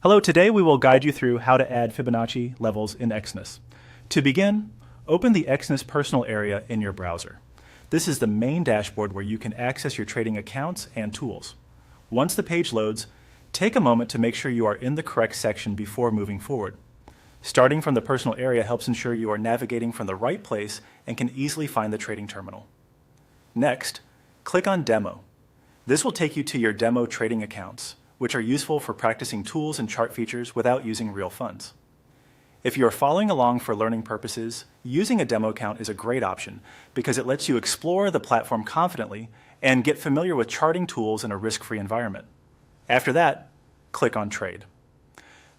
Hello, today we will guide you through how to add Fibonacci levels in Exness. To begin, open the Exness personal area in your browser. This is the main dashboard where you can access your trading accounts and tools. Once the page loads, take a moment to make sure you are in the correct section before moving forward. Starting from the personal area helps ensure you are navigating from the right place and can easily find the trading terminal. Next, click on Demo. This will take you to your demo trading accounts, which are useful for practicing tools and chart features without using real funds. If you are following along for learning purposes, using a demo account is a great option because it lets you explore the platform confidently and get familiar with charting tools in a risk-free environment. After that, click on Trade.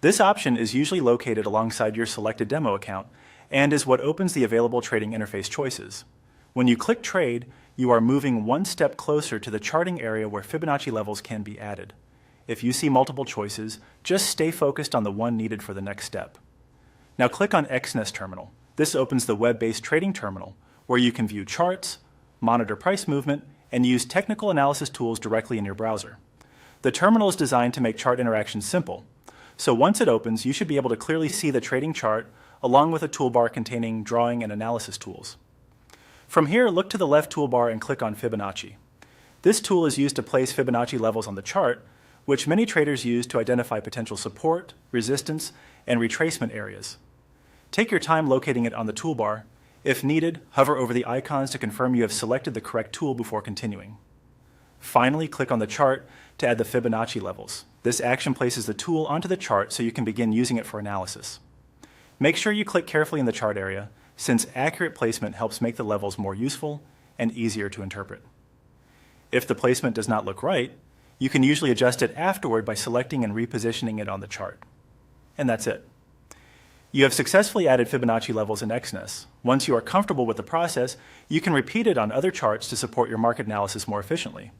This option is usually located alongside your selected demo account and is what opens the available trading interface choices. When you click Trade, you are moving one step closer to the charting area where Fibonacci levels can be added. If you see multiple choices, just stay focused on the one needed for the next step. Now click on Exness Terminal. This opens the web-based trading terminal, where you can view charts, monitor price movement, and use technical analysis tools directly in your browser. The terminal is designed to make chart interaction simple, so once it opens, you should be able to clearly see the trading chart along with a toolbar containing drawing and analysis tools. From here, look to the left toolbar and click on Fibonacci. This tool is used to place Fibonacci levels on the chart, which many traders use to identify potential support, resistance, and retracement areas. Take your time locating it on the toolbar. If needed, hover over the icons to confirm you have selected the correct tool before continuing. Finally, click on the chart to add the Fibonacci levels. This action places the tool onto the chart so you can begin using it for analysis. Make sure you click carefully in the chart area, since accurate placement helps make the levels more useful and easier to interpret. If the placement does not look right, you can usually adjust it afterward by selecting and repositioning it on the chart. And that's it. You have successfully added Fibonacci levels in Exness. Once you are comfortable with the process, you can repeat it on other charts to support your market analysis more efficiently.